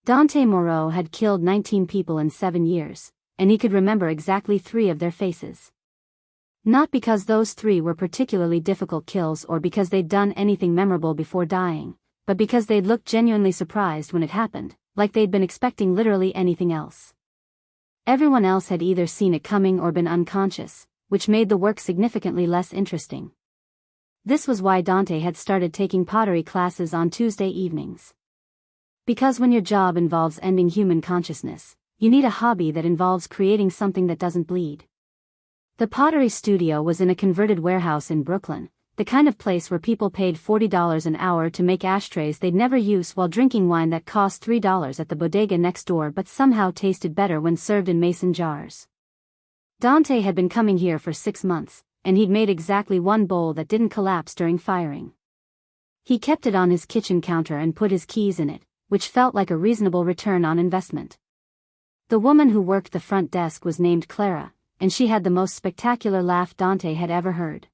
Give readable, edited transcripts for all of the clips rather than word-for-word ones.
Dante Moreau had killed 19 people in 7 years, and he could remember exactly 3 of their faces. Not because those 3 were particularly difficult kills or because they'd done anything memorable before dying, but because they'd looked genuinely surprised when it happened, like they'd been expecting literally anything else. Everyone else had either seen it coming or been unconscious, which made the work significantly less interesting. This was why Dante had started taking pottery classes on Tuesday evenings. Because when your job involves ending human consciousness, you need a hobby that involves creating something that doesn't bleed. The pottery studio was in a converted warehouse in Brooklyn, the kind of place where people paid $40 an hour to make ashtrays they'd never use while drinking wine that cost $3 at the bodega next door but somehow tasted better when served in mason jars. Dante had been coming here for 6 months, and he'd made exactly 1 bowl that didn't collapse during firing. He kept it on his kitchen counter and put his keys in it, which felt like a reasonable return on investment. The woman who worked the front desk was named Clara, and she had the most spectacular laugh Dante had ever heard.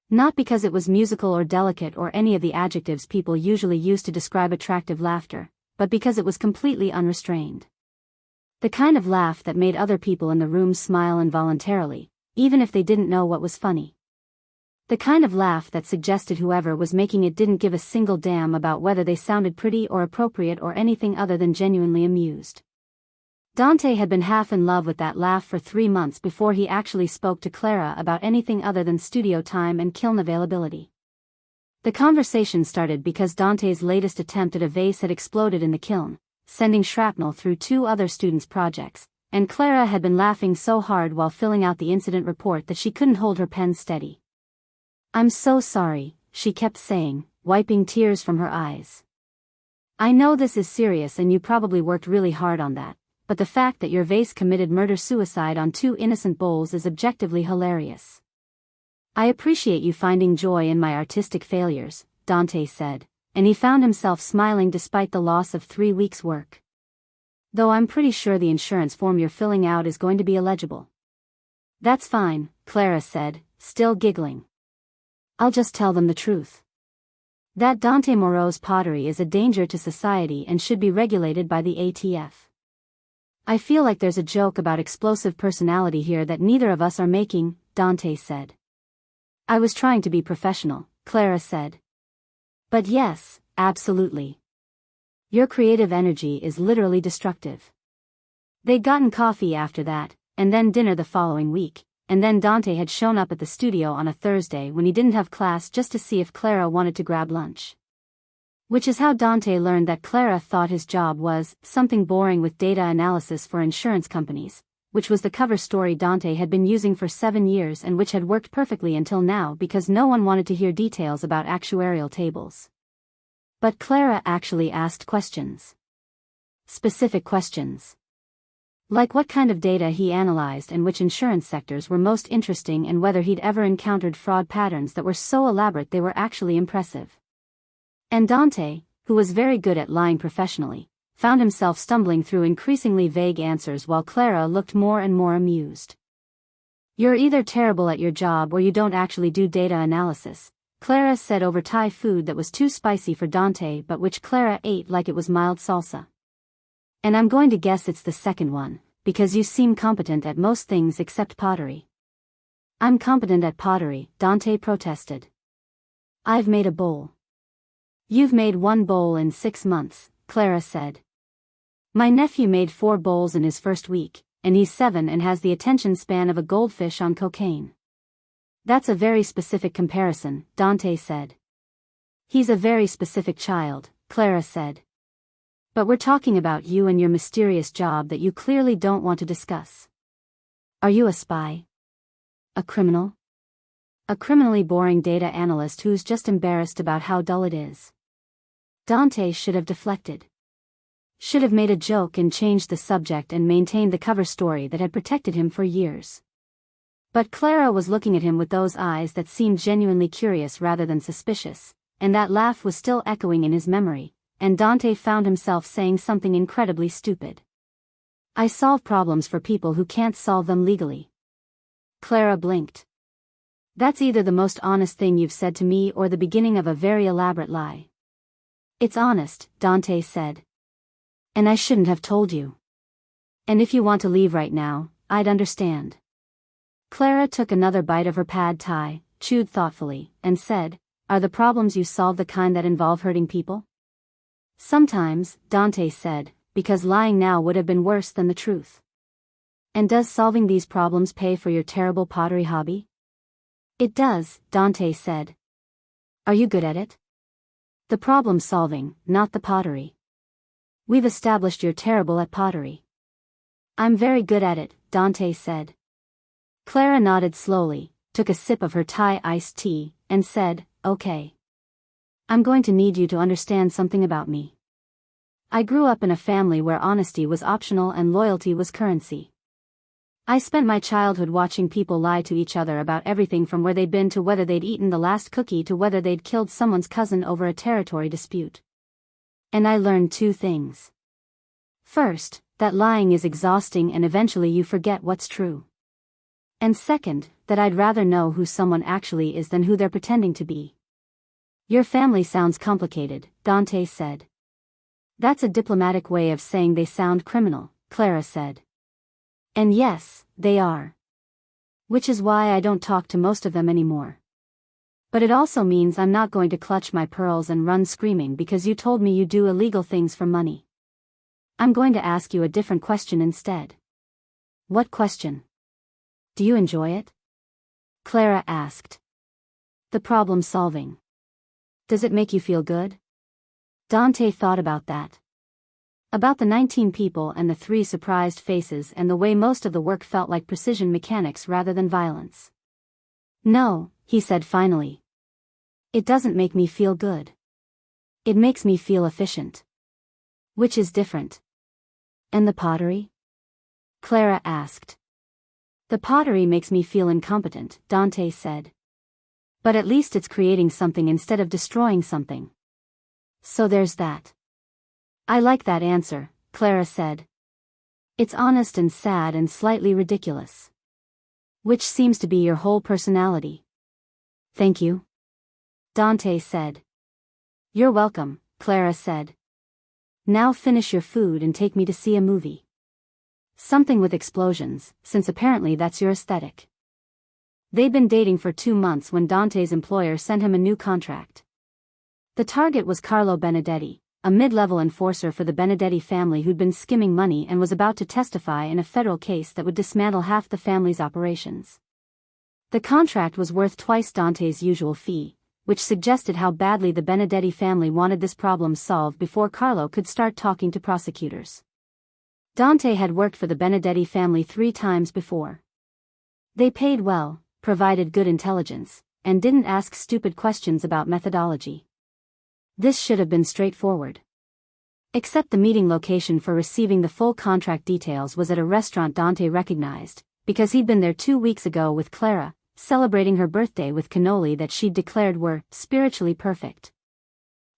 Not because it was musical or delicate or any of the adjectives people usually use to describe attractive laughter, but because it was completely unrestrained. The kind of laugh that made other people in the room smile involuntarily, even if they didn't know what was funny. The kind of laugh that suggested whoever was making it didn't give a single damn about whether they sounded pretty or appropriate or anything other than genuinely amused. Dante had been half in love with that laugh for 3 months before he actually spoke to Clara about anything other than studio time and kiln availability. The conversation started because Dante's latest attempt at a vase had exploded in the kiln, sending shrapnel through 2 other students' projects, and Clara had been laughing so hard while filling out the incident report that she couldn't hold her pen steady. "I'm so sorry," she kept saying, wiping tears from her eyes. "I know this is serious and you probably worked really hard on that, but the fact that your vase committed murder-suicide on 2 innocent bowls is objectively hilarious. I appreciate you finding joy in my artistic failures," Dante said, and he found himself smiling despite the loss of 3 weeks' work. "Though I'm pretty sure the insurance form you're filling out is going to be illegible." "That's fine," Clara said, still giggling. "I'll just tell them the truth. That Dante Moreau's pottery is a danger to society and should be regulated by the ATF. I feel like there's a joke about explosive personality here that neither of us are making," Dante said. "I was trying to be professional," Clara said. "But yes, absolutely. Your creative energy is literally destructive." They'd gotten coffee after that, and then dinner the following week, and then Dante had shown up at the studio on a Thursday when he didn't have class just to see if Clara wanted to grab lunch. Which is how Dante learned that Clara thought his job was something boring with data analysis for insurance companies, which was the cover story Dante had been using for 7 years and which had worked perfectly until now because no one wanted to hear details about actuarial tables. But Clara actually asked questions. Specific questions. Like what kind of data he analyzed and which insurance sectors were most interesting and whether he'd ever encountered fraud patterns that were so elaborate they were actually impressive. And Dante, who was very good at lying professionally, found himself stumbling through increasingly vague answers while Clara looked more and more amused. "You're either terrible at your job or you don't actually do data analysis," Clara said over Thai food that was too spicy for Dante but which Clara ate like it was mild salsa. "And I'm going to guess it's the second one, because you seem competent at most things except pottery." "I'm competent at pottery," Dante protested. "I've made a bowl." "You've made 1 bowl in 6 months, Clara said. "My nephew made 4 bowls in his first week, and he's 7 and has the attention span of a goldfish on cocaine." "That's a very specific comparison," Dante said. "He's a very specific child," Clara said. "But we're talking about you and your mysterious job that you clearly don't want to discuss. Are you a spy? A criminal? A criminally boring data analyst who's just embarrassed about how dull it is?" Dante should have deflected. Should have made a joke and changed the subject and maintained the cover story that had protected him for years. But Clara was looking at him with those eyes that seemed genuinely curious rather than suspicious, and that laugh was still echoing in his memory, and Dante found himself saying something incredibly stupid. "I solve problems for people who can't solve them legally." Clara blinked. "That's either the most honest thing you've said to me or the beginning of a very elaborate lie." "It's honest," Dante said. And I shouldn't have told you. And if you want to leave right now, I'd understand. Clara took another bite of her pad thai, chewed thoughtfully, and said, "Are the problems you solve the kind that involve hurting people?" "Sometimes," Dante said, "because lying now would have been worse than the truth." "And does solving these problems pay for your terrible pottery hobby?" "It does," Dante said. "Are you good at it?" "The problem solving, not the pottery." "We've established you're terrible at pottery." "I'm very good at it," Dante said. Clara nodded slowly, took a sip of her Thai iced tea, and said, "Okay. I'm going to need you to understand something about me. I grew up in a family where honesty was optional and loyalty was currency. I spent my childhood watching people lie to each other about everything from where they'd been to whether they'd eaten the last cookie to whether they'd killed someone's cousin over a territory dispute. And I learned two things. First, that lying is exhausting and eventually you forget what's true. And second, that I'd rather know who someone actually is than who they're pretending to be." "Your family sounds complicated," Dante said. "That's a diplomatic way of saying they sound criminal," Clara said. "And yes, they are. Which is why I don't talk to most of them anymore. But it also means I'm not going to clutch my pearls and run screaming because you told me you do illegal things for money. I'm going to ask you a different question instead." "What question?" "Do you enjoy it?" Clara asked. "The problem solving. Does it make you feel good?" Dante thought about that. About the 19 people and the 3 surprised faces and the way most of the work felt like precision mechanics rather than violence. "No," he said finally. "It doesn't make me feel good. It makes me feel efficient." "Which is different." "And the pottery?" Clara asked. "The pottery makes me feel incompetent," Dante said. "But at least it's creating something instead of destroying something. So there's that." "I like that answer," Clara said. "It's honest and sad and slightly ridiculous. Which seems to be your whole personality." "Thank you," Dante said. "You're welcome," Clara said. "Now finish your food and take me to see a movie. Something with explosions, since apparently that's your aesthetic." They'd been dating for 2 months when Dante's employer sent him a new contract. The target was Carlo Benedetti, a mid-level enforcer for the Benedetti family who'd been skimming money and was about to testify in a federal case that would dismantle half the family's operations. The contract was worth twice Dante's usual fee, which suggested how badly the Benedetti family wanted this problem solved before Carlo could start talking to prosecutors. Dante had worked for the Benedetti family 3 times before. They paid well, provided good intelligence, and didn't ask stupid questions about methodology. This should have been straightforward. Except the meeting location for receiving the full contract details was at a restaurant Dante recognized, because he'd been there 2 weeks ago with Clara, celebrating her birthday with cannoli that she'd declared were spiritually perfect.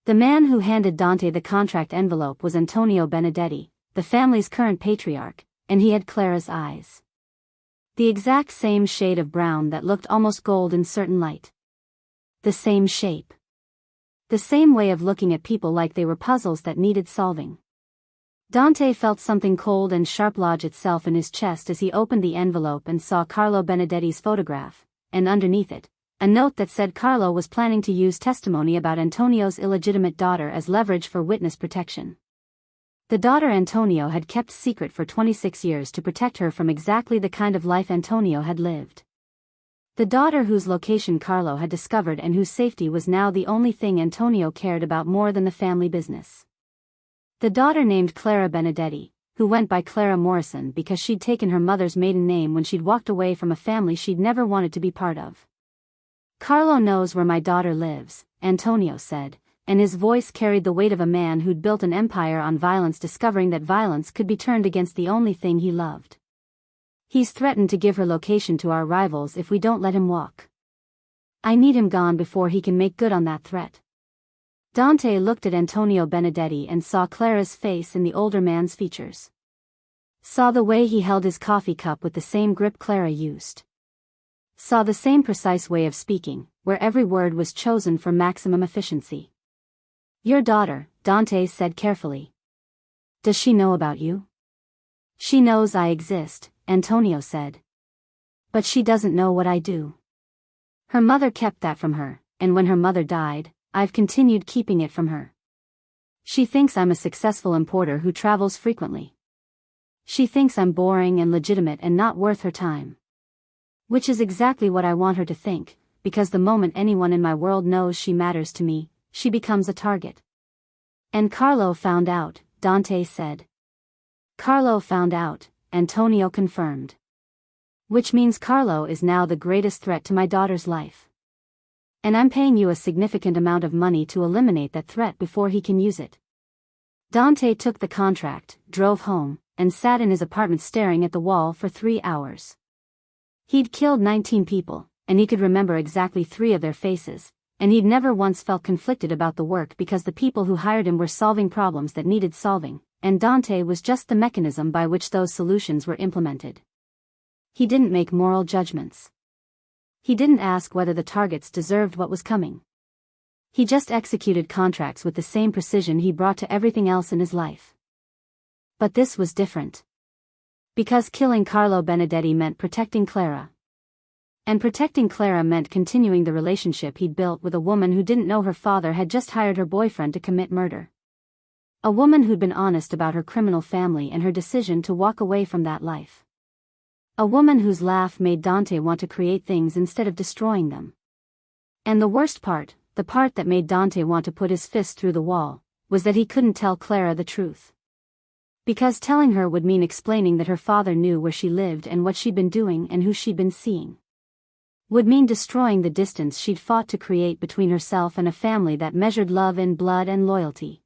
The man who handed Dante the contract envelope was Antonio Benedetti, the family's current patriarch, and he had Clara's eyes. The exact same shade of brown that looked almost gold in certain light. The same shape. The same way of looking at people like they were puzzles that needed solving. Dante felt something cold and sharp lodge itself in his chest as he opened the envelope and saw Carlo Benedetti's photograph, and underneath it, a note that said Carlo was planning to use testimony about Antonio's illegitimate daughter as leverage for witness protection. The daughter Antonio had kept secret for 26 years to protect her from exactly the kind of life Antonio had lived. The daughter whose location Carlo had discovered and whose safety was now the only thing Antonio cared about more than the family business. The daughter named Clara Benedetti, who went by Clara Morrison because she'd taken her mother's maiden name when she'd walked away from a family she'd never wanted to be part of. "Carlo knows where my daughter lives," Antonio said, and his voice carried the weight of a man who'd built an empire on violence, discovering that violence could be turned against the only thing he loved. "He's threatened to give her location to our rivals if we don't let him walk. I need him gone before he can make good on that threat." Dante looked at Antonio Benedetti and saw Clara's face in the older man's features. Saw the way he held his coffee cup with the same grip Clara used. Saw the same precise way of speaking, where every word was chosen for maximum efficiency. "Your daughter," Dante said carefully. Does she know about you? She knows I exist, Antonio said. But she doesn't know what I do. Her mother kept that from her, and when her mother died, I've continued keeping it from her. She thinks I'm a successful importer who travels frequently. She thinks I'm boring and legitimate and not worth her time. Which is exactly what I want her to think, because the moment anyone in my world knows she matters to me, she becomes a target. And Carlo found out, Dante said. Carlo found out, Antonio confirmed. Which means Carlo is now the greatest threat to my daughter's life. And I'm paying you a significant amount of money to eliminate that threat before he can use it. Dante took the contract, drove home, and sat in his apartment staring at the wall for 3 hours. He'd killed 19 people, and he could remember exactly 3 of their faces, and he'd never once felt conflicted about the work because the people who hired him were solving problems that needed solving, and Dante was just the mechanism by which those solutions were implemented. He didn't make moral judgments. He didn't ask whether the targets deserved what was coming. He just executed contracts with the same precision he brought to everything else in his life. But this was different. Because killing Carlo Benedetti meant protecting Clara. And protecting Clara meant continuing the relationship he'd built with a woman who didn't know her father had just hired her boyfriend to commit murder. A woman who'd been honest about her criminal family and her decision to walk away from that life. A woman whose laugh made Dante want to create things instead of destroying them. And the worst part, the part that made Dante want to put his fist through the wall, was that he couldn't tell Clara the truth. Because telling her would mean explaining that her father knew where she lived and what she'd been doing and who she'd been seeing. Would mean destroying the distance she'd fought to create between herself and a family that measured love in blood and loyalty.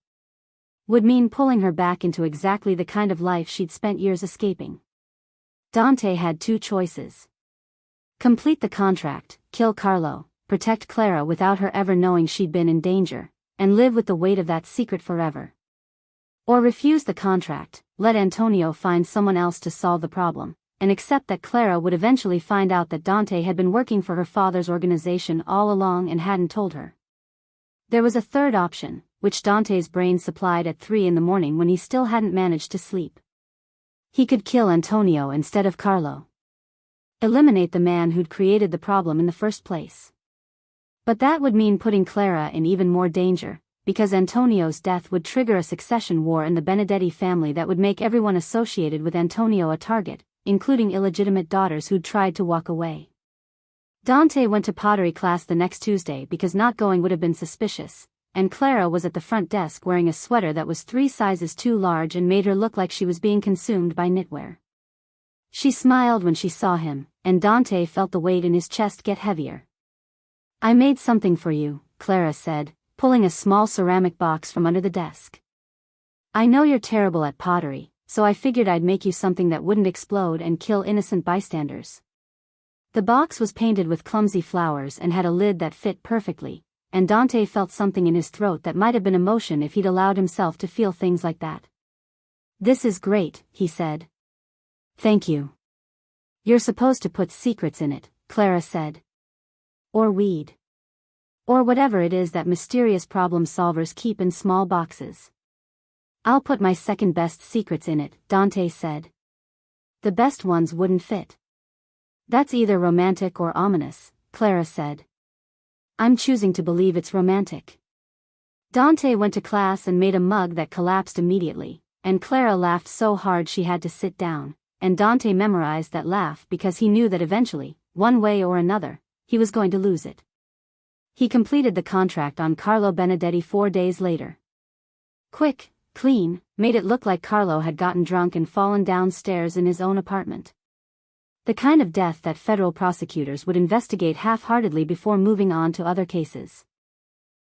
Would mean pulling her back into exactly the kind of life she'd spent years escaping. Dante had 2 choices. Complete the contract, kill Carlo, protect Clara without her ever knowing she'd been in danger, and live with the weight of that secret forever. Or refuse the contract, let Antonio find someone else to solve the problem, and accept that Clara would eventually find out that Dante had been working for her father's organization all along and hadn't told her. There was a third option, which Dante's brain supplied at 3 in the morning when he still hadn't managed to sleep. He could kill Antonio instead of Carlo. Eliminate the man who'd created the problem in the first place. But that would mean putting Clara in even more danger, because Antonio's death would trigger a succession war in the Benedetti family that would make everyone associated with Antonio a target, including illegitimate daughters who'd tried to walk away. Dante went to pottery class the next Tuesday because not going would have been suspicious, and Clara was at the front desk wearing a sweater that was 3 sizes too large and made her look like she was being consumed by knitwear. She smiled when she saw him, and Dante felt the weight in his chest get heavier. "I made something for you," Clara said, pulling a small ceramic box from under the desk. "I know you're terrible at pottery, so I figured I'd make you something that wouldn't explode and kill innocent bystanders." The box was painted with clumsy flowers and had a lid that fit perfectly, and Dante felt something in his throat that might have been emotion if he'd allowed himself to feel things like that. "This is great," he said. "Thank you." "You're supposed to put secrets in it," Clara said. "Or weed. Or whatever it is that mysterious problem solvers keep in small boxes." "I'll put my second best secrets in it," Dante said. "The best ones wouldn't fit." "That's either romantic or ominous," Clara said. "I'm choosing to believe it's romantic." Dante went to class and made a mug that collapsed immediately, and Clara laughed so hard she had to sit down, and Dante memorized that laugh because he knew that eventually, one way or another, he was going to lose it. He completed the contract on Carlo Benedetti 4 days later. Quick, clean, made it look like Carlo had gotten drunk and fallen downstairs in his own apartment. The kind of death that federal prosecutors would investigate half-heartedly before moving on to other cases.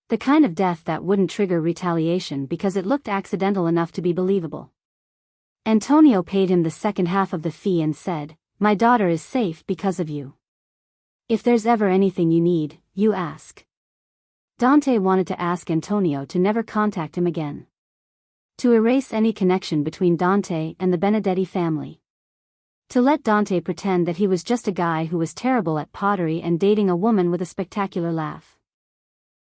The kind of death that wouldn't trigger retaliation because it looked accidental enough to be believable. Antonio paid him the second half of the fee and said, "My daughter is safe because of you. If there's ever anything you need, you ask." Dante wanted to ask Antonio to never contact him again. To erase any connection between Dante and the Benedetti family. To let Dante pretend that he was just a guy who was terrible at pottery and dating a woman with a spectacular laugh.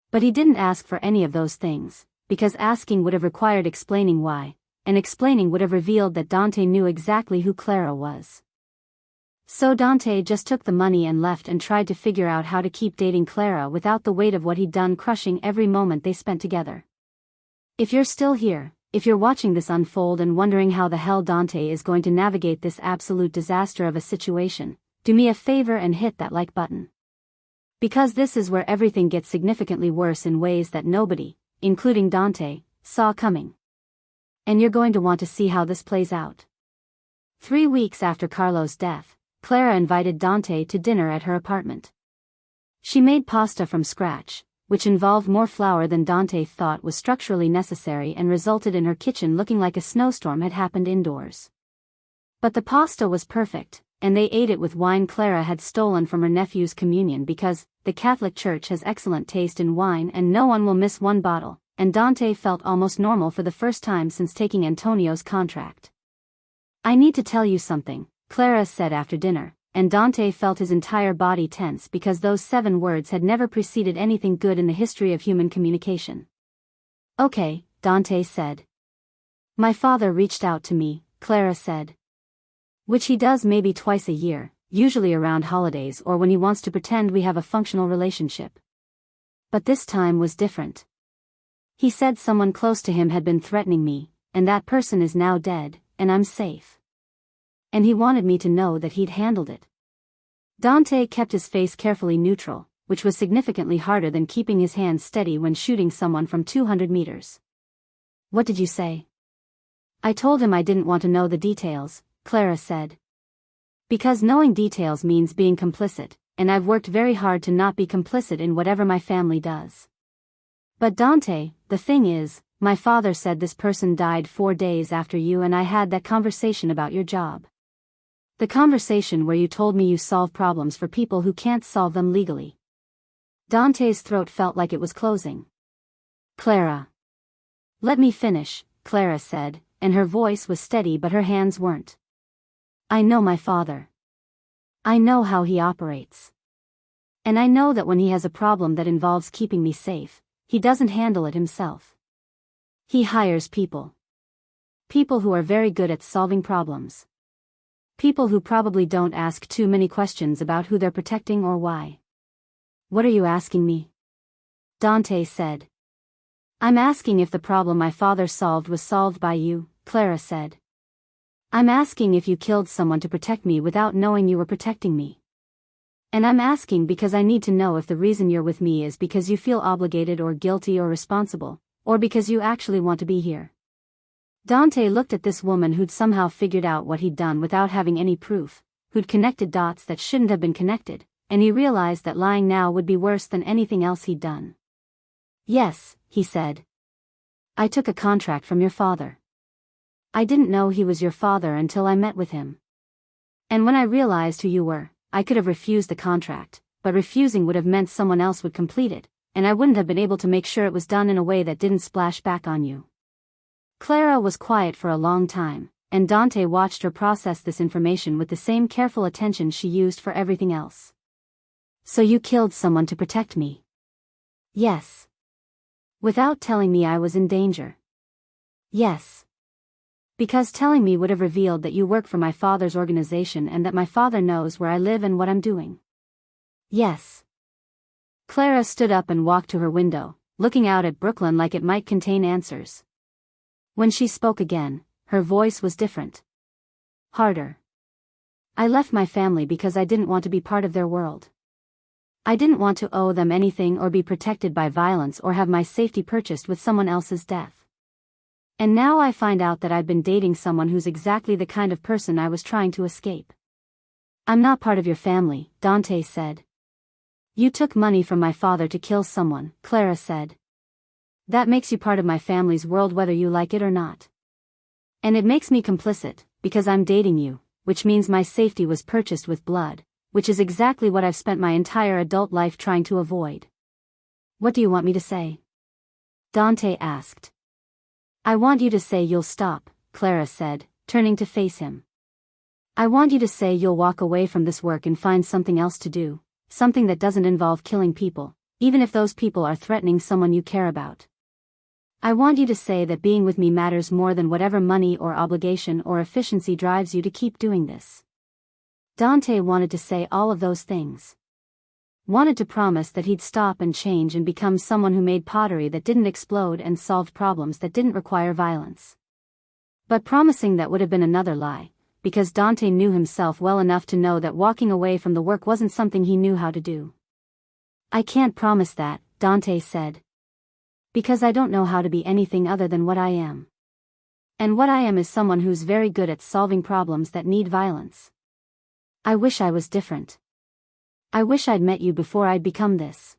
But he didn't ask for any of those things, because asking would have required explaining why, and explaining would have revealed that Dante knew exactly who Clara was. So Dante just took the money and left and tried to figure out how to keep dating Clara without the weight of what he'd done crushing every moment they spent together. If you're still here, if you're watching this unfold and wondering how the hell Dante is going to navigate this absolute disaster of a situation, do me a favor and hit that like button. Because this is where everything gets significantly worse in ways that nobody, including Dante, saw coming. And you're going to want to see how this plays out. 3 weeks after Carlo's death, Clara invited Dante to dinner at her apartment. She made pasta from scratch, which involved more flour than Dante thought was structurally necessary and resulted in her kitchen looking like a snowstorm had happened indoors. But the pasta was perfect, and they ate it with wine Clara had stolen from her nephew's communion because the Catholic Church has excellent taste in wine and no one will miss one bottle, and Dante felt almost normal for the first time since taking Antonio's contract. "I need to tell you something," Clara said after dinner, and Dante felt his entire body tense because those 7 words had never preceded anything good in the history of human communication. "Okay," Dante said. "My father reached out to me," Clara said. "Which he does maybe twice a year, usually around holidays or when he wants to pretend we have a functional relationship. But this time was different. He said someone close to him had been threatening me, and that person is now dead, and I'm safe. And he wanted me to know that he'd handled it." Dante kept his face carefully neutral, which was significantly harder than keeping his hands steady when shooting someone from 200 meters. "What did you say?" "I told him I didn't want to know the details," Clara said. "Because knowing details means being complicit, and I've worked very hard to not be complicit in whatever my family does. But Dante, the thing is, my father said this person died 4 days after you and I had that conversation about your job. The conversation where you told me you solve problems for people who can't solve them legally." Dante's throat felt like it was closing. "Clara." "Let me finish," Clara said, and her voice was steady but her hands weren't. "I know my father. I know how he operates. And I know that when he has a problem that involves keeping me safe, he doesn't handle it himself. He hires people. People who are very good at solving problems. People who probably don't ask too many questions about who they're protecting or why." "What are you asking me?" Dante said. "I'm asking if the problem my father solved was solved by you," Clara said. "I'm asking if you killed someone to protect me without knowing you were protecting me. And I'm asking because I need to know if the reason you're with me is because you feel obligated or guilty or responsible, or because you actually want to be here." Dante looked at this woman who'd somehow figured out what he'd done without having any proof, who'd connected dots that shouldn't have been connected, and he realized that lying now would be worse than anything else he'd done. "Yes," he said. "I took a contract from your father. I didn't know he was your father until I met with him. And when I realized who you were, I could have refused the contract, but refusing would have meant someone else would complete it, and I wouldn't have been able to make sure it was done in a way that didn't splash back on you." Clara was quiet for a long time, and Dante watched her process this information with the same careful attention she used for everything else. "So you killed someone to protect me?" "Yes." "Without telling me I was in danger?" "Yes." "Because telling me would have revealed that you work for my father's organization and that my father knows where I live and what I'm doing?" "Yes." Clara stood up and walked to her window, looking out at Brooklyn like it might contain answers. When she spoke again, her voice was different. Harder. "I left my family because I didn't want to be part of their world. I didn't want to owe them anything or be protected by violence or have my safety purchased with someone else's death. And now I find out that I've been dating someone who's exactly the kind of person I was trying to escape." "I'm not part of your family," Dante said. "You took money from my father to kill someone," Clara said. "That makes you part of my family's world whether you like it or not. And it makes me complicit, because I'm dating you, which means my safety was purchased with blood, which is exactly what I've spent my entire adult life trying to avoid." "What do you want me to say?" Dante asked. "I want you to say you'll stop," Clara said, turning to face him. "I want you to say you'll walk away from this work and find something else to do, something that doesn't involve killing people, even if those people are threatening someone you care about." I want you to say that being with me matters more than whatever money or obligation or efficiency drives you to keep doing this. Dante wanted to say all of those things. Wanted to promise that he'd stop and change and become someone who made pottery that didn't explode and solved problems that didn't require violence. But promising that would have been another lie, because Dante knew himself well enough to know that walking away from the work wasn't something he knew how to do. I can't promise that, Dante said. Because I don't know how to be anything other than what I am. And what I am is someone who's very good at solving problems that need violence. I wish I was different. I wish I'd met you before I'd become this.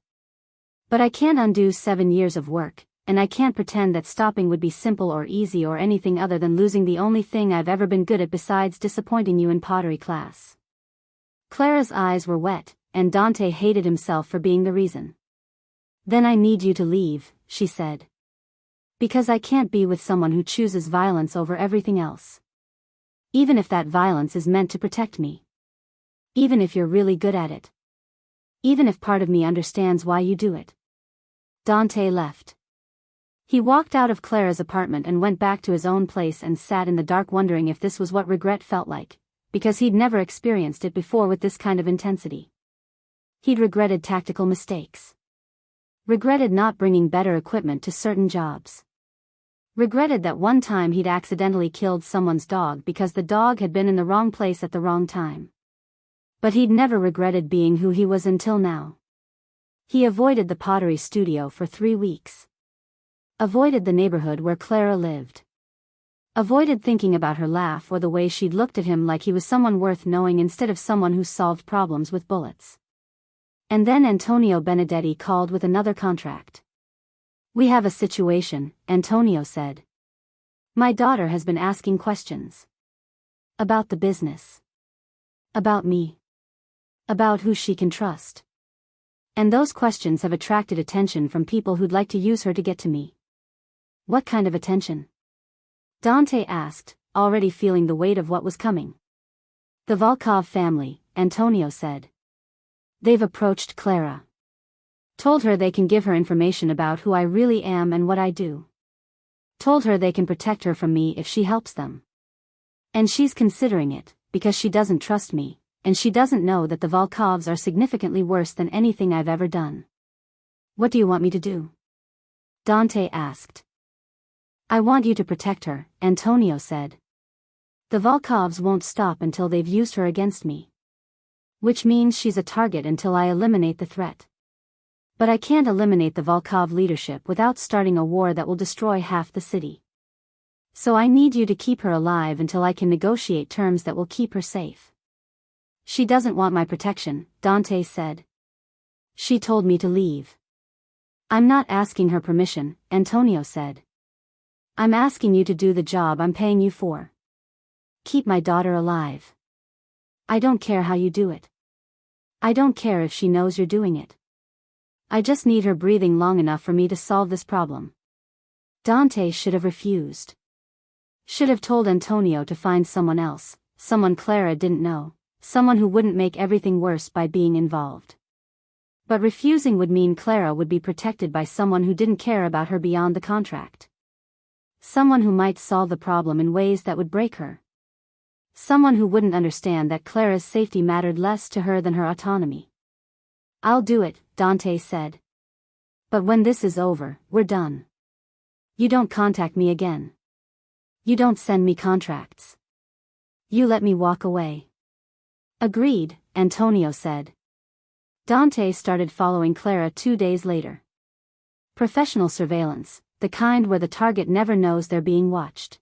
But I can't undo 7 years of work, and I can't pretend that stopping would be simple or easy or anything other than losing the only thing I've ever been good at besides disappointing you in pottery class. Clara's eyes were wet, and Dante hated himself for being the reason. Then I need you to leave, she said. Because I can't be with someone who chooses violence over everything else. Even if that violence is meant to protect me. Even if you're really good at it. Even if part of me understands why you do it. Dante left. He walked out of Clara's apartment and went back to his own place and sat in the dark wondering if this was what regret felt like, because he'd never experienced it before with this kind of intensity. He'd regretted tactical mistakes. Regretted not bringing better equipment to certain jobs. Regretted that one time he'd accidentally killed someone's dog because the dog had been in the wrong place at the wrong time. But he'd never regretted being who he was until now. He avoided the pottery studio for 3 weeks. Avoided the neighborhood where Clara lived. Avoided thinking about her laugh or the way she'd looked at him like he was someone worth knowing instead of someone who solved problems with bullets. And then Antonio Benedetti called with another contract. We have a situation, Antonio said. My daughter has been asking questions. About the business. About me. About who she can trust. And those questions have attracted attention from people who'd like to use her to get to me. What kind of attention? Dante asked, already feeling the weight of what was coming. The Volkov family, Antonio said. They've approached Clara. Told her they can give her information about who I really am and what I do. Told her they can protect her from me if she helps them. And she's considering it, because she doesn't trust me, and she doesn't know that the Volkovs are significantly worse than anything I've ever done. What do you want me to do? Dante asked. I want you to protect her, Antonio said. The Volkovs won't stop until they've used her against me. Which means she's a target until I eliminate the threat. But I can't eliminate the Volkov leadership without starting a war that will destroy half the city. So I need you to keep her alive until I can negotiate terms that will keep her safe. She doesn't want my protection, Dante said. She told me to leave. I'm not asking her permission, Antonio said. I'm asking you to do the job I'm paying you for. Keep my daughter alive. I don't care how you do it. I don't care if she knows you're doing it. I just need her breathing long enough for me to solve this problem. Dante should have refused. Should have told Antonio to find someone else, someone Clara didn't know, someone who wouldn't make everything worse by being involved. But refusing would mean Clara would be protected by someone who didn't care about her beyond the contract. Someone who might solve the problem in ways that would break her. Someone who wouldn't understand that Clara's safety mattered less to her than her autonomy. I'll do it, Dante said. But when this is over, we're done. You don't contact me again. You don't send me contracts. You let me walk away. Agreed, Antonio said. Dante started following Clara 2 days later. Professional surveillance, the kind where the target never knows they're being watched.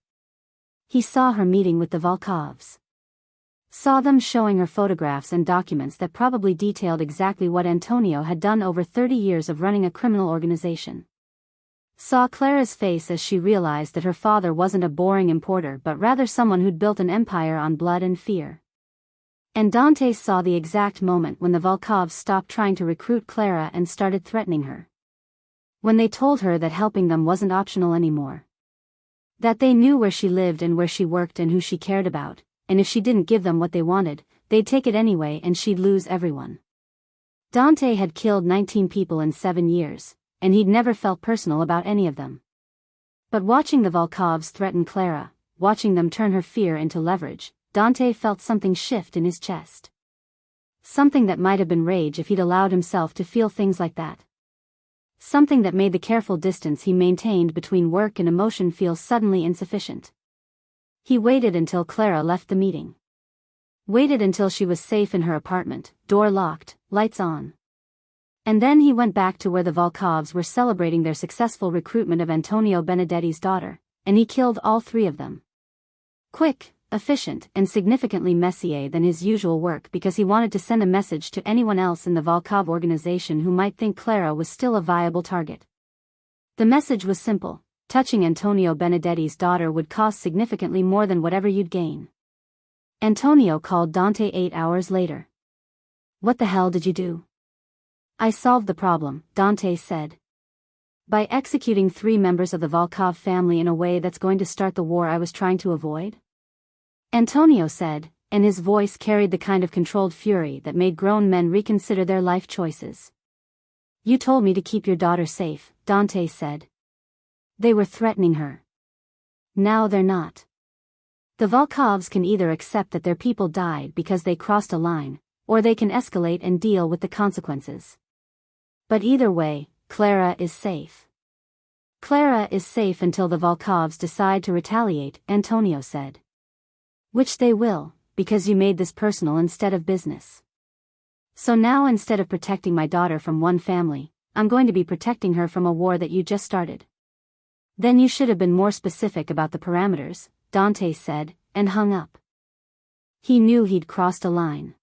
He saw her meeting with the Volkovs. Saw them showing her photographs and documents that probably detailed exactly what Antonio had done over 30 years of running a criminal organization. Saw Clara's face as she realized that her father wasn't a boring importer but rather someone who'd built an empire on blood and fear. And Dante saw the exact moment when the Volkovs stopped trying to recruit Clara and started threatening her. When they told her that helping them wasn't optional anymore. That they knew where she lived and where she worked and who she cared about, and if she didn't give them what they wanted, they'd take it anyway and she'd lose everyone. Dante had killed 19 people in 7 years, and he'd never felt personal about any of them. But watching the Volkovs threaten Clara, watching them turn her fear into leverage, Dante felt something shift in his chest. Something that might have been rage if he'd allowed himself to feel things like that. Something that made the careful distance he maintained between work and emotion feel suddenly insufficient. He waited until Clara left the meeting. Waited until she was safe in her apartment, door locked, lights on. And then he went back to where the Volkovs were celebrating their successful recruitment of Antonio Benedetti's daughter, and he killed all three of them. Quick, efficient, and significantly messier than his usual work because he wanted to send a message to anyone else in the Volkov organization who might think Clara was still a viable target. The message was simple: touching Antonio Benedetti's daughter would cost significantly more than whatever you'd gain. Antonio called Dante 8 hours later. "What the hell did you do?" "I solved the problem," Dante said. "By executing 3 members of the Volkov family in a way that's going to start the war I was trying to avoid?" Antonio said, and his voice carried the kind of controlled fury that made grown men reconsider their life choices. "You told me to keep your daughter safe," Dante said. "They were threatening her. Now they're not. The Volkovs can either accept that their people died because they crossed a line, or they can escalate and deal with the consequences. But either way, Clara is safe. Clara is safe until the Volkovs decide to retaliate," Antonio said. "Which they will, because you made this personal instead of business. So now instead of protecting my daughter from one family, I'm going to be protecting her from a war that you just started." "Then you should have been more specific about the parameters," Dante said, and hung up. He knew he'd crossed a line.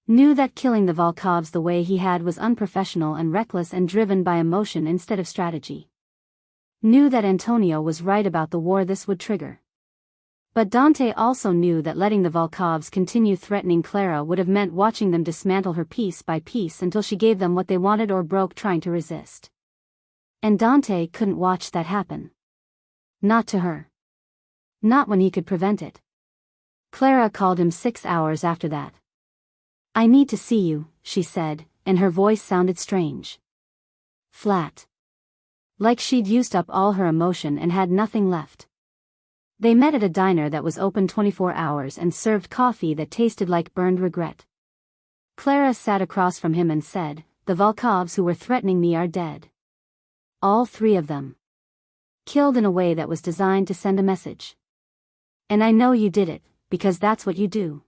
Knew that killing the Volkovs the way he had was unprofessional and reckless and driven by emotion instead of strategy. Knew that Antonio was right about the war this would trigger. But Dante also knew that letting the Volkovs continue threatening Clara would have meant watching them dismantle her piece by piece until she gave them what they wanted or broke trying to resist. And Dante couldn't watch that happen. Not to her. Not when he could prevent it. Clara called him 6 hours after that. "I need to see you," she said, and her voice sounded strange. Flat. Like she'd used up all her emotion and had nothing left. They met at a diner that was open 24 hours and served coffee that tasted like burned regret. Clara sat across from him and said, "The Volkovs who were threatening me are dead. All 3 of them. Killed in a way that was designed to send a message. And I know you did it, because that's what you do.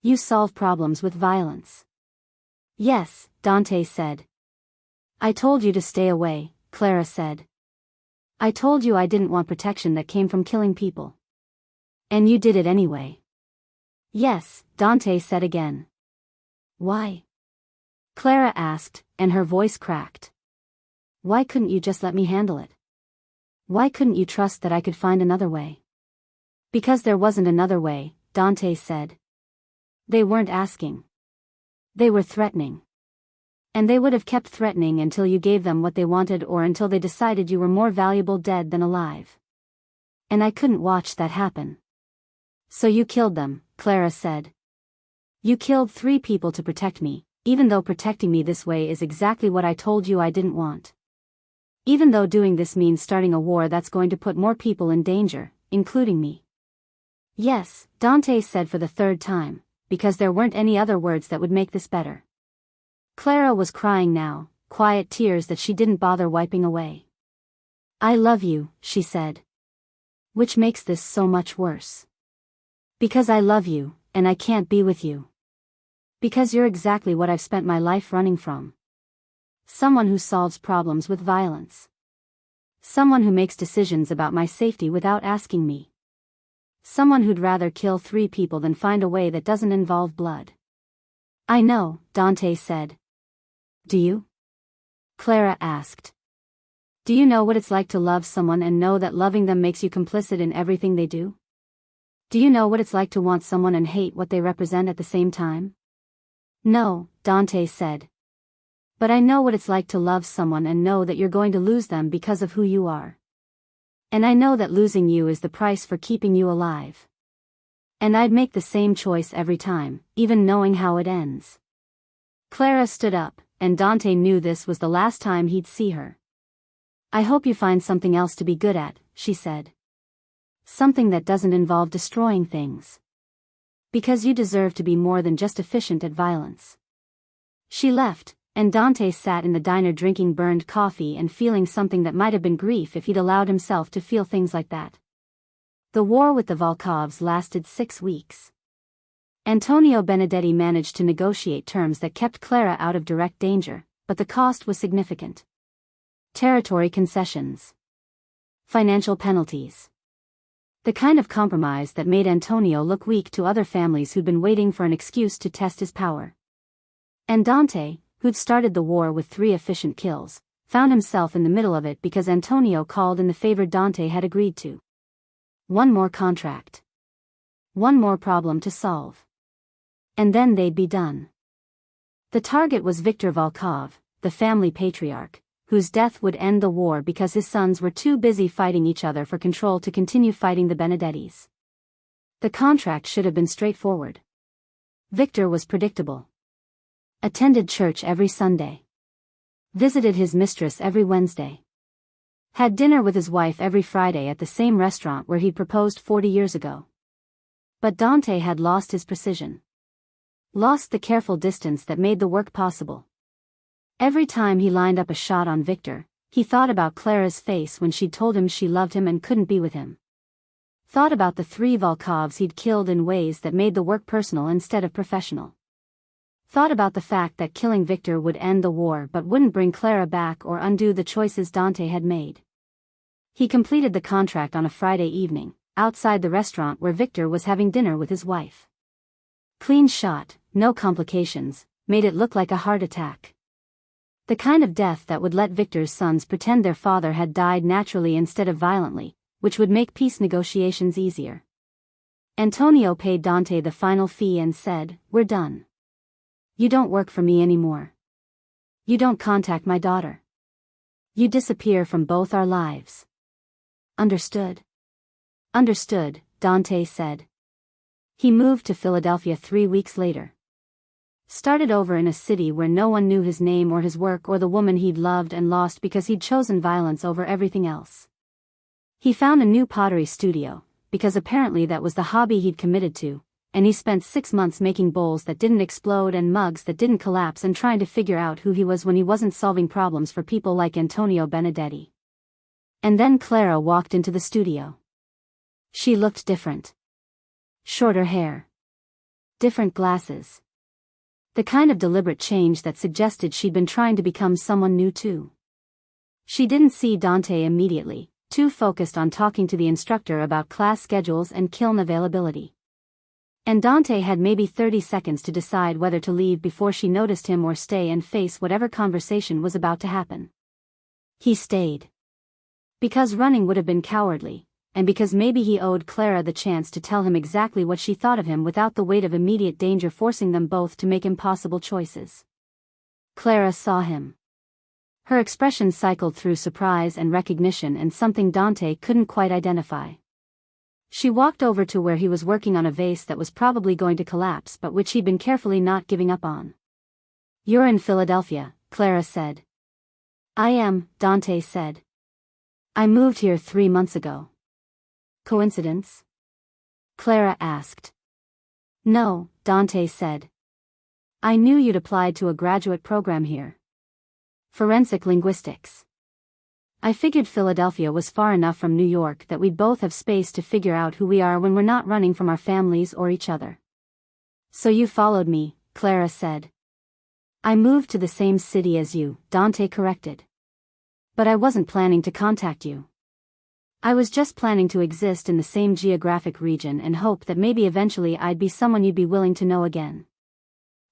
You solve problems with violence." "Yes," Dante said. "I told you to stay away," Clara said. "I told you I didn't want protection that came from killing people. And you did it anyway." "Yes," Dante said again. "Why?" Clara asked, and her voice cracked. "Why couldn't you just let me handle it? Why couldn't you trust that I could find another way?" "Because there wasn't another way," Dante said. "They weren't asking. They were threatening. And they would have kept threatening until you gave them what they wanted or until they decided you were more valuable dead than alive. And I couldn't watch that happen. So you killed them," Clara said. "You killed 3 people to protect me, even though protecting me this way is exactly what I told you I didn't want. Even though doing this means starting a war that's going to put more people in danger, including me." "Yes," Dante said for the 3rd time, because there weren't any other words that would make this better. Clara was crying now, quiet tears that she didn't bother wiping away. "I love you," she said. "Which makes this so much worse. Because I love you, and I can't be with you. Because you're exactly what I've spent my life running from. Someone who solves problems with violence. Someone who makes decisions about my safety without asking me. Someone who'd rather kill 3 people than find a way that doesn't involve blood." "I know," Dante said. "Do you?" Clara asked. "Do you know what it's like to love someone and know that loving them makes you complicit in everything they do? Do you know what it's like to want someone and hate what they represent at the same time?" "No," Dante said. "But I know what it's like to love someone and know that you're going to lose them because of who you are. And I know that losing you is the price for keeping you alive. And I'd make the same choice every time, even knowing how it ends." Clara stood up, and Dante knew this was the last time he'd see her. I hope you find something else to be good at, she said. Something that doesn't involve destroying things. Because you deserve to be more than just efficient at violence. She left, and Dante sat in the diner drinking burned coffee and feeling something that might have been grief if he'd allowed himself to feel things like that. The war with the Volkovs lasted 6 weeks. Antonio Benedetti managed to negotiate terms that kept Clara out of direct danger, but the cost was significant. Territory concessions. Financial penalties. The kind of compromise that made Antonio look weak to other families who'd been waiting for an excuse to test his power. And Dante, who'd started the war with 3 efficient kills, found himself in the middle of it because Antonio called in the favor Dante had agreed to. One more contract. One more problem to solve. And then they'd be done. The target was Viktor Volkov, the family patriarch, whose death would end the war because his sons were too busy fighting each other for control to continue fighting the Benedettis. The contract should have been straightforward. Viktor was predictable. Attended church every Sunday. Visited his mistress every Wednesday. Had dinner with his wife every Friday at the same restaurant where he'd proposed 40 years ago. But Dante had lost his precision. Lost the careful distance that made the work possible. Every time he lined up a shot on Viktor, he thought about Clara's face when she'd told him she loved him and couldn't be with him. Thought about the 3 Volkovs he'd killed in ways that made the work personal instead of professional. Thought about the fact that killing Viktor would end the war but wouldn't bring Clara back or undo the choices Dante had made. He completed the contract on a Friday evening, outside the restaurant where Viktor was having dinner with his wife. Clean shot, no complications, made it look like a heart attack. The kind of death that would let Viktor's sons pretend their father had died naturally instead of violently, which would make peace negotiations easier. Antonio paid Dante the final fee and said, "We're done. You don't work for me anymore. You don't contact my daughter. You disappear from both our lives. Understood?" "Understood," Dante said. He moved to Philadelphia 3 weeks later. Started over in a city where no one knew his name or his work or the woman he'd loved and lost because he'd chosen violence over everything else. He found a new pottery studio, because apparently that was the hobby he'd committed to, and he spent 6 months making bowls that didn't explode and mugs that didn't collapse and trying to figure out who he was when he wasn't solving problems for people like Antonio Benedetti. And then Clara walked into the studio. She looked different. Shorter hair. Different glasses. The kind of deliberate change that suggested she'd been trying to become someone new too. She didn't see Dante immediately, too focused on talking to the instructor about class schedules and kiln availability. And Dante had maybe 30 seconds to decide whether to leave before she noticed him or stay and face whatever conversation was about to happen. He stayed. Because running would have been cowardly, and because maybe he owed Clara the chance to tell him exactly what she thought of him without the weight of immediate danger forcing them both to make impossible choices. Clara saw him. Her expression cycled through surprise and recognition and something Dante couldn't quite identify. She walked over to where he was working on a vase that was probably going to collapse but which he'd been carefully not giving up on. "You're in Philadelphia," Clara said. "I am," Dante said. "I moved here 3 months ago." "Coincidence?" Clara asked. "No," Dante said. "I knew you'd applied to a graduate program here. Forensic linguistics. I figured Philadelphia was far enough from New York that we'd both have space to figure out who we are when we're not running from our families or each other." "So you followed me," Clara said. "I moved to the same city as you," Dante corrected. "But I wasn't planning to contact you. I was just planning to exist in the same geographic region and hope that maybe eventually I'd be someone you'd be willing to know again."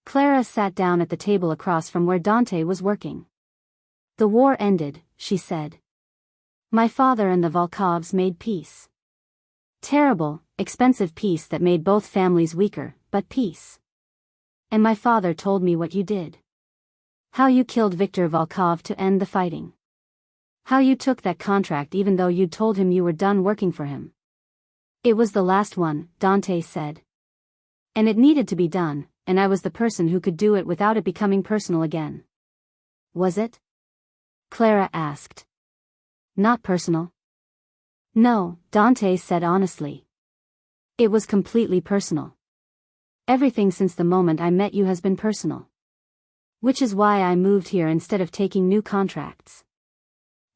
Clara sat down at the table across from where Dante was working. "The war ended," she said. "My father and the Volkovs made peace. Terrible, expensive peace that made both families weaker, but peace. And my father told me what you did. How you killed Viktor Volkov to end the fighting. How you took that contract even though you'd told him you were done working for him. It was the last one," Dante said. "And it needed to be done, and I was the person who could do it without it becoming personal again." "Was it?" Clara asked. Not personal? No, Dante said honestly. It was completely personal. Everything since the moment I met you has been personal. Which is why I moved here instead of taking new contracts.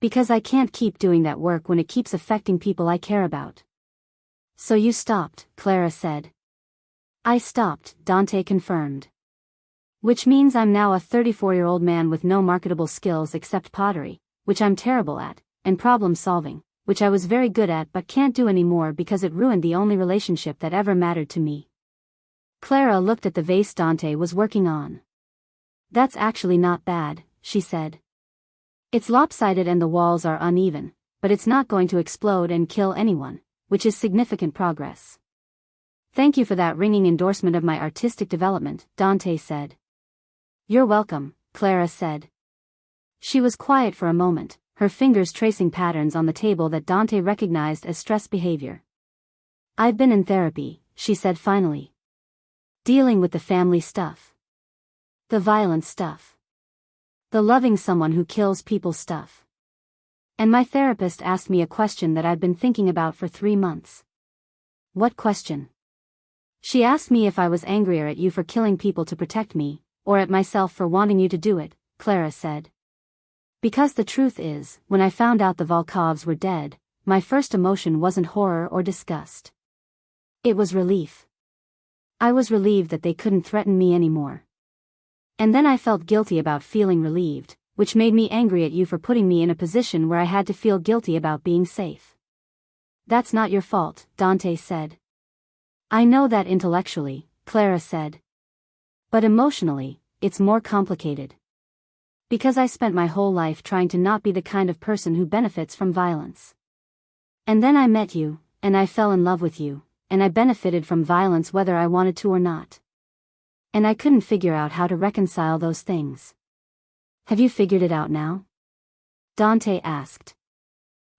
Because I can't keep doing that work when it keeps affecting people I care about. So you stopped, Clara said. I stopped, Dante confirmed. Which means I'm now a 34-year-old man with no marketable skills except pottery, which I'm terrible at, and problem solving, which I was very good at but can't do anymore because it ruined the only relationship that ever mattered to me. Clara looked at the vase Dante was working on. That's actually not bad, she said. It's lopsided and the walls are uneven, but it's not going to explode and kill anyone, which is significant progress. Thank you for that ringing endorsement of my artistic development, Dante said. You're welcome, Clara said. She was quiet for a moment, her fingers tracing patterns on the table that Dante recognized as stress behavior. I've been in therapy, she said finally. Dealing with the family stuff. The violent stuff. The loving someone who kills people stuff. And my therapist asked me a question that I've been thinking about for 3 months. What question? She asked me if I was angrier at you for killing people to protect me, or at myself for wanting you to do it, Clara said. Because the truth is, when I found out the Volkovs were dead, my first emotion wasn't horror or disgust. It was relief. I was relieved that they couldn't threaten me anymore. And then I felt guilty about feeling relieved, which made me angry at you for putting me in a position where I had to feel guilty about being safe. That's not your fault, Dante said. I know that intellectually, Clara said. But emotionally, it's more complicated. Because I spent my whole life trying to not be the kind of person who benefits from violence. And then I met you, and I fell in love with you, and I benefited from violence whether I wanted to or not. And I couldn't figure out how to reconcile those things. Have you figured it out now? Dante asked.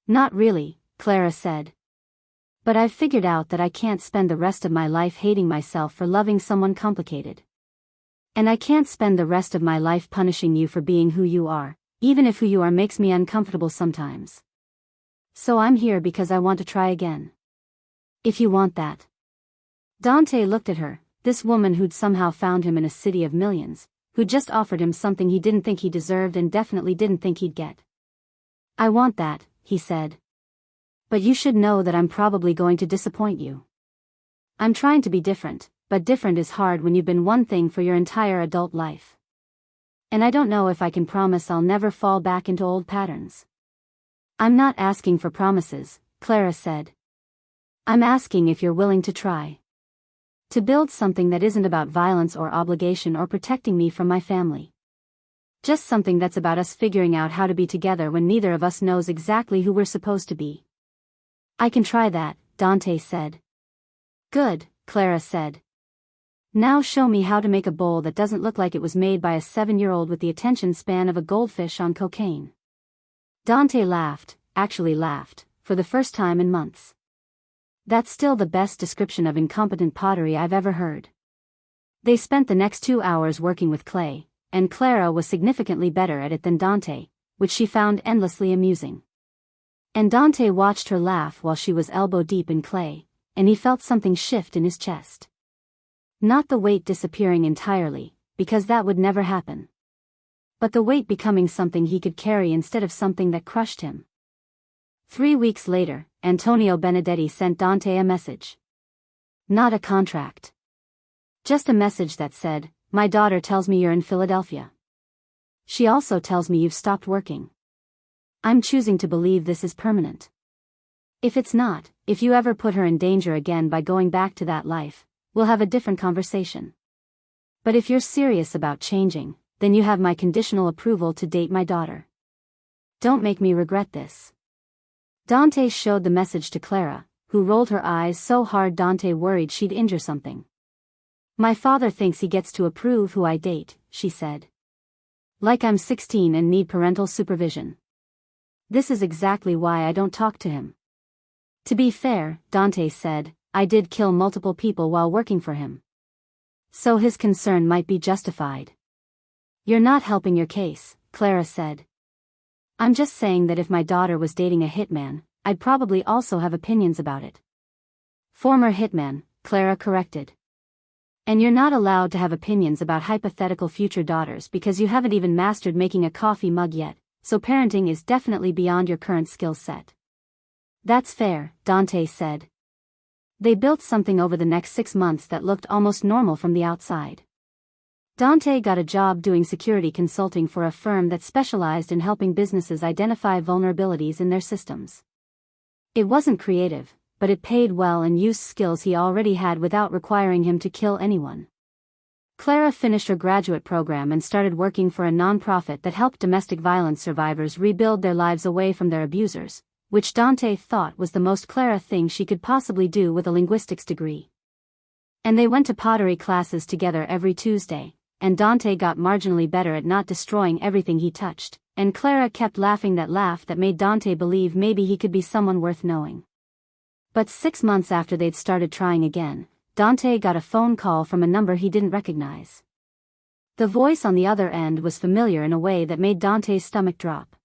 Not really, Clara said. But I've figured out that I can't spend the rest of my life hating myself for loving someone complicated. And I can't spend the rest of my life punishing you for being who you are, even if who you are makes me uncomfortable sometimes. So I'm here because I want to try again. If you want that. Dante looked at her, this woman who'd somehow found him in a city of millions, who'd just offered him something he didn't think he deserved and definitely didn't think he'd get. I want that, he said. But you should know that I'm probably going to disappoint you. I'm trying to be different, but different is hard when you've been one thing for your entire adult life. And I don't know if I can promise I'll never fall back into old patterns. I'm not asking for promises, Clara said. I'm asking if you're willing to try. To build something that isn't about violence or obligation or protecting me from my family. Just something that's about us figuring out how to be together when neither of us knows exactly who we're supposed to be. I can try that, Dante said. Good, Clara said. Now show me how to make a bowl that doesn't look like it was made by a 7-year-old with the attention span of a goldfish on cocaine. Dante laughed, actually laughed, for the first time in months. That's still the best description of incompetent pottery I've ever heard. They spent the next 2 hours working with clay, and Clara was significantly better at it than Dante, which she found endlessly amusing. And Dante watched her laugh while she was elbow deep in clay, and he felt something shift in his chest. Not the weight disappearing entirely, because that would never happen. But the weight becoming something he could carry instead of something that crushed him. 3 weeks later, Antonio Benedetti sent Dante a message. Not a contract. Just a message that said, "My daughter tells me you're in Philadelphia. She also tells me you've stopped working. I'm choosing to believe this is permanent. If it's not, if you ever put her in danger again by going back to that life, we'll have a different conversation. But if you're serious about changing, then you have my conditional approval to date my daughter. Don't make me regret this." Dante showed the message to Clara, who rolled her eyes so hard Dante worried she'd injure something. "My father thinks he gets to approve who I date," she said. "Like I'm 16 and need parental supervision. This is exactly why I don't talk to him." To be fair, Dante said, I did kill multiple people while working for him. So his concern might be justified. "You're not helping your case," Clara said. I'm just saying that if my daughter was dating a hitman, I'd probably also have opinions about it. Former hitman, Clara corrected. And you're not allowed to have opinions about hypothetical future daughters because you haven't even mastered making a coffee mug yet, so parenting is definitely beyond your current skill set. That's fair, Dante said. They built something over the next 6 months that looked almost normal from the outside. Dante got a job doing security consulting for a firm that specialized in helping businesses identify vulnerabilities in their systems. It wasn't creative, but it paid well and used skills he already had without requiring him to kill anyone. Clara finished her graduate program and started working for a nonprofit that helped domestic violence survivors rebuild their lives away from their abusers, which Dante thought was the most Clara thing she could possibly do with a linguistics degree. And they went to pottery classes together every Tuesday, and Dante got marginally better at not destroying everything he touched, and Clara kept laughing that laugh that made Dante believe maybe he could be someone worth knowing. But 6 months after they'd started trying again, Dante got a phone call from a number he didn't recognize. The voice on the other end was familiar in a way that made Dante's stomach drop.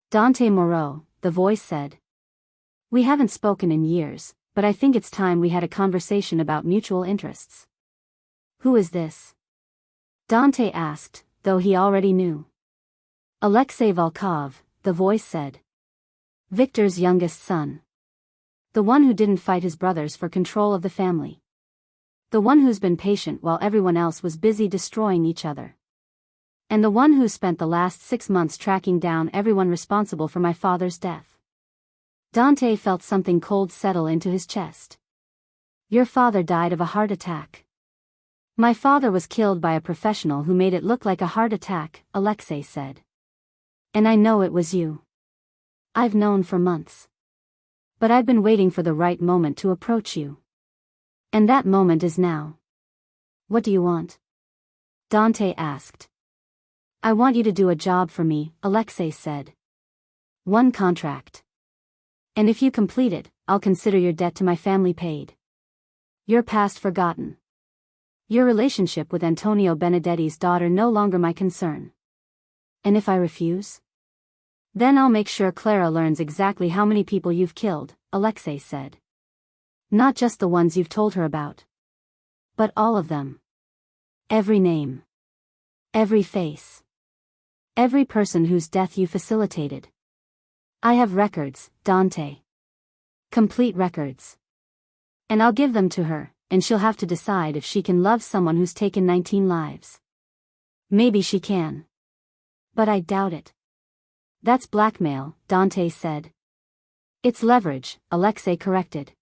Dante Moreau, the voice said. We haven't spoken in years, but I think it's time we had a conversation about mutual interests. Who is this? Dante asked, though he already knew. Alexei Volkov, the voice said. Victor's youngest son. The one who didn't fight his brothers for control of the family. The one who's been patient while everyone else was busy destroying each other. And the one who spent the last 6 months tracking down everyone responsible for my father's death. Dante felt something cold settle into his chest. Your father died of a heart attack. My father was killed by a professional who made it look like a heart attack, Alexei said. And I know it was you. I've known for months. But I've been waiting for the right moment to approach you. And that moment is now. What do you want? Dante asked. I want you to do a job for me, Alexei said. One contract. And if you complete it, I'll consider your debt to my family paid. Your past forgotten. Your relationship with Antonio Benedetti's daughter no longer my concern. And if I refuse? Then I'll make sure Clara learns exactly how many people you've killed, Alexei said. Not just the ones you've told her about. But all of them. Every name. Every face. Every person whose death you facilitated. I have records, Dante. Complete records. And I'll give them to her, and she'll have to decide if she can love someone who's taken 19 lives. Maybe she can. But I doubt it. That's blackmail, Dante said. It's leverage, Alexei corrected.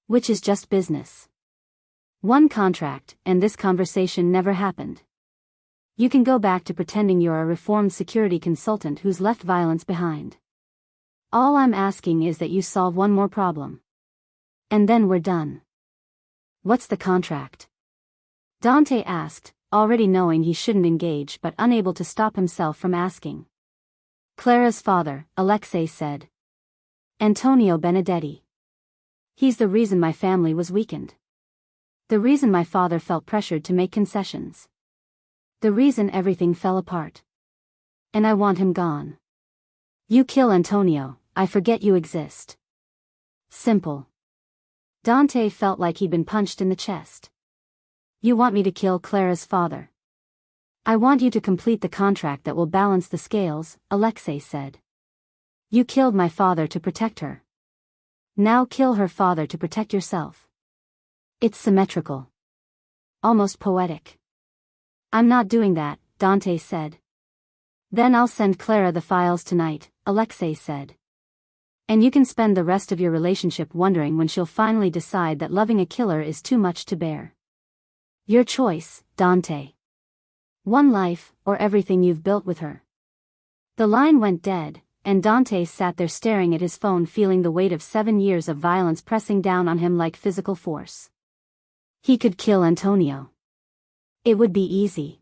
Which is just business. One contract, and this conversation never happened. You can go back to pretending you're a reformed security consultant who's left violence behind. All I'm asking is that you solve one more problem. And then we're done. What's the contract? Dante asked, already knowing he shouldn't engage but unable to stop himself from asking. Clara's father, Alexei said. Antonio Benedetti. He's the reason my family was weakened. The reason my father felt pressured to make concessions. The reason everything fell apart. And I want him gone. You kill Antonio, I forget you exist. Simple. Dante felt like he'd been punched in the chest. You want me to kill Clara's father. I want you to complete the contract that will balance the scales, Alexei said. You killed my father to protect her. Now kill her father to protect yourself. It's symmetrical. Almost poetic. I'm not doing that, Dante said. Then I'll send Clara the files tonight, Alexei said. And you can spend the rest of your relationship wondering when she'll finally decide that loving a killer is too much to bear. Your choice, Dante. One life, or everything you've built with her. The line went dead, and Dante sat there staring at his phone feeling the weight of 7 years of violence pressing down on him like physical force. He could kill Antonio. It would be easy.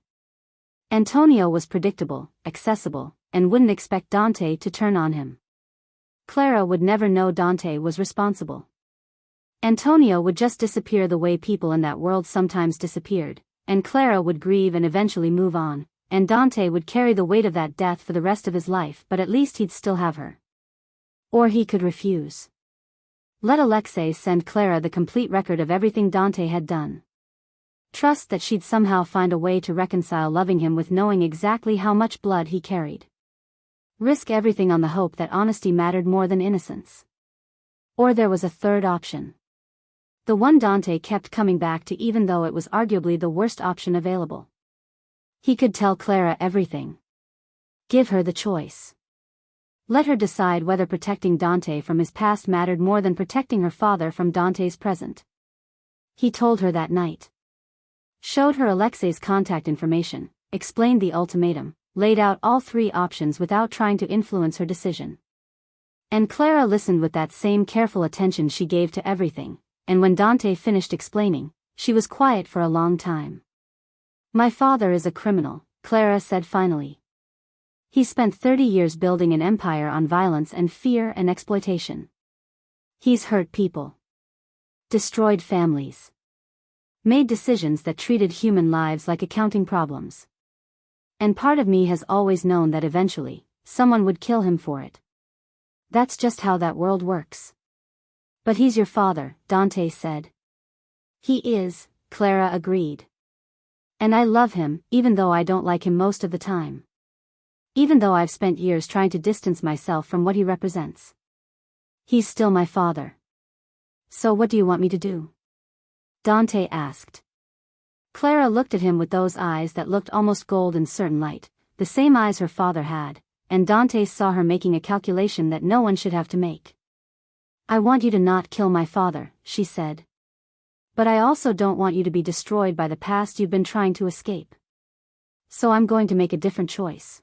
Antonio was predictable, accessible, and wouldn't expect Dante to turn on him. Clara would never know Dante was responsible. Antonio would just disappear the way people in that world sometimes disappeared, and Clara would grieve and eventually move on, and Dante would carry the weight of that death for the rest of his life, but at least he'd still have her. Or he could refuse. Let Alexei send Clara the complete record of everything Dante had done. Trust that she'd somehow find a way to reconcile loving him with knowing exactly how much blood he carried. Risk everything on the hope that honesty mattered more than innocence. Or there was a third option. The one Dante kept coming back to, even though it was arguably the worst option available. He could tell Clara everything. Give her the choice. Let her decide whether protecting Dante from his past mattered more than protecting her father from Dante's present. He told her that night. Showed her Alexei's contact information, explained the ultimatum, laid out all three options without trying to influence her decision. And Clara listened with that same careful attention she gave to everything, and when Dante finished explaining, she was quiet for a long time. My father is a criminal, Clara said finally. He spent 30 years building an empire on violence and fear and exploitation. He's hurt people. Destroyed families. Made decisions that treated human lives like accounting problems. And part of me has always known that eventually, someone would kill him for it. That's just how that world works. But he's your father, Dante said. He is, Clara agreed. And I love him, even though I don't like him most of the time. Even though I've spent years trying to distance myself from what he represents. He's still my father. So what do you want me to do? Dante asked. Clara looked at him with those eyes that looked almost gold in certain light, the same eyes her father had, and Dante saw her making a calculation that no one should have to make. I want you to not kill my father, she said. But I also don't want you to be destroyed by the past you've been trying to escape. So I'm going to make a different choice.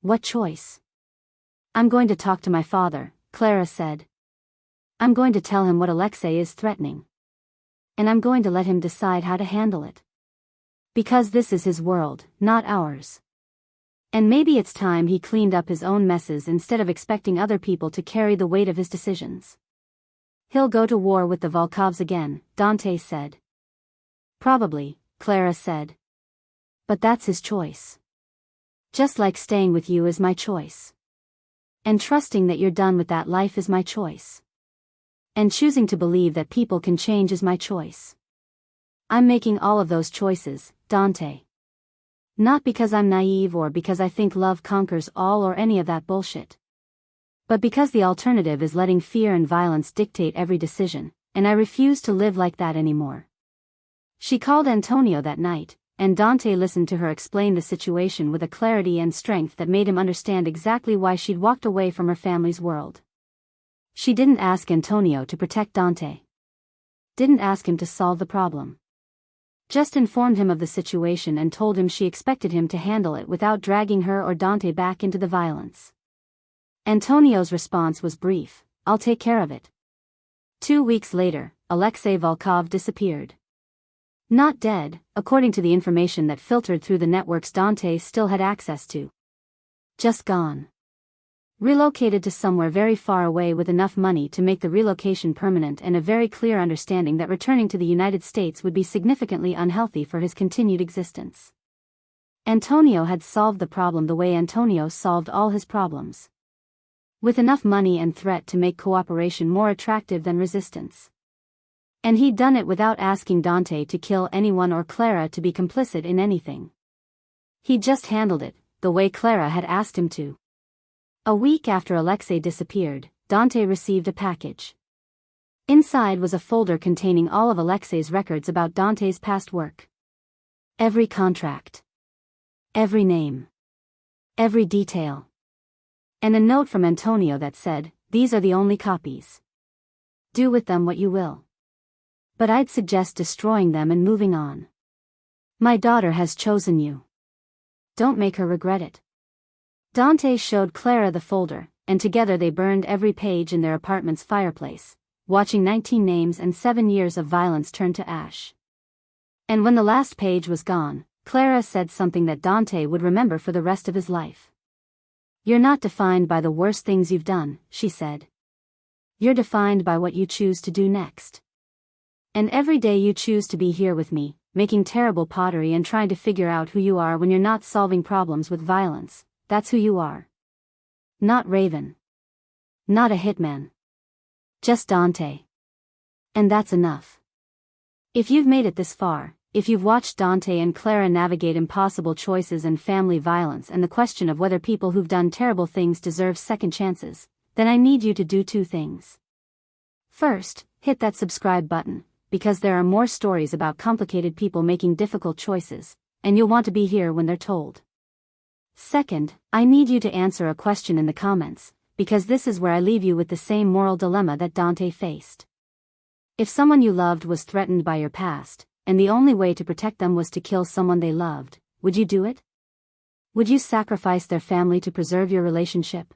What choice? I'm going to talk to my father, Clara said. I'm going to tell him what Alexei is threatening. And I'm going to let him decide how to handle it. Because this is his world, not ours. And maybe it's time he cleaned up his own messes instead of expecting other people to carry the weight of his decisions. He'll go to war with the Volkovs again, Dante said. Probably, Clara said. But that's his choice. Just like staying with you is my choice. And trusting that you're done with that life is my choice. And choosing to believe that people can change is my choice. I'm making all of those choices, Dante. Not because I'm naive or because I think love conquers all or any of that bullshit. But because the alternative is letting fear and violence dictate every decision, and I refuse to live like that anymore. She called Antonio that night, and Dante listened to her explain the situation with a clarity and strength that made him understand exactly why she'd walked away from her family's world. She didn't ask Antonio to protect Dante. Didn't ask him to solve the problem. Just informed him of the situation and told him she expected him to handle it without dragging her or Dante back into the violence. Antonio's response was brief, I'll take care of it. 2 weeks later, Alexei Volkov disappeared. Not dead, according to the information that filtered through the networks Dante still had access to. Just gone. Relocated to somewhere very far away with enough money to make the relocation permanent and a very clear understanding that returning to the United States would be significantly unhealthy for his continued existence. Antonio had solved the problem the way Antonio solved all his problems. With enough money and threat to make cooperation more attractive than resistance. And he'd done it without asking Dante to kill anyone or Clara to be complicit in anything. He'd just handled it, the way Clara had asked him to. A week after Alexei disappeared, Dante received a package. Inside was a folder containing all of Alexei's records about Dante's past work. Every contract. Every name. Every detail. And a note from Antonio that said, these are the only copies. Do with them what you will. But I'd suggest destroying them and moving on. My daughter has chosen you. Don't make her regret it. Dante showed Clara the folder, and together they burned every page in their apartment's fireplace, watching 19 names and 7 years of violence turn to ash. And when the last page was gone, Clara said something that Dante would remember for the rest of his life. You're not defined by the worst things you've done, she said. You're defined by what you choose to do next. And every day you choose to be here with me, making terrible pottery and trying to figure out who you are when you're not solving problems with violence. That's who you are. Not Raven. Not a hitman. Just Dante. And that's enough. If you've made it this far, if you've watched Dante and Clara navigate impossible choices and family violence and the question of whether people who've done terrible things deserve second chances, then I need you to do two things. First, hit that subscribe button, because there are more stories about complicated people making difficult choices, and you'll want to be here when they're told. Second, I need you to answer a question in the comments, because this is where I leave you with the same moral dilemma that Dante faced. If someone you loved was threatened by your past, and the only way to protect them was to kill someone they loved, would you do it? Would you sacrifice their family to preserve your relationship?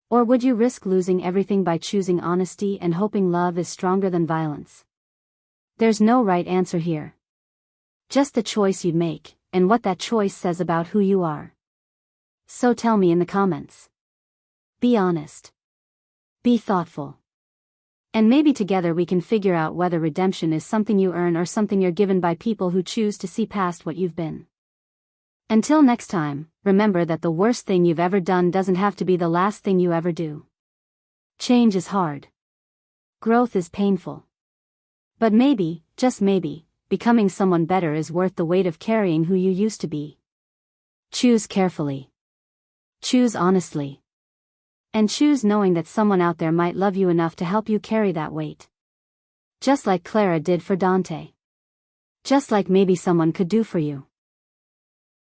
Or would you risk losing everything by choosing honesty and hoping love is stronger than violence? There's no right answer here. Just the choice you'd make, and what that choice says about who you are. So tell me in the comments. Be honest. Be thoughtful. And maybe together we can figure out whether redemption is something you earn or something you're given by people who choose to see past what you've been. Until next time, remember that the worst thing you've ever done doesn't have to be the last thing you ever do. Change is hard. Growth is painful. But maybe, just maybe, becoming someone better is worth the weight of carrying who you used to be. Choose carefully. Choose honestly. And choose knowing that someone out there might love you enough to help you carry that weight. Just like Clara did for Dante. Just like maybe someone could do for you.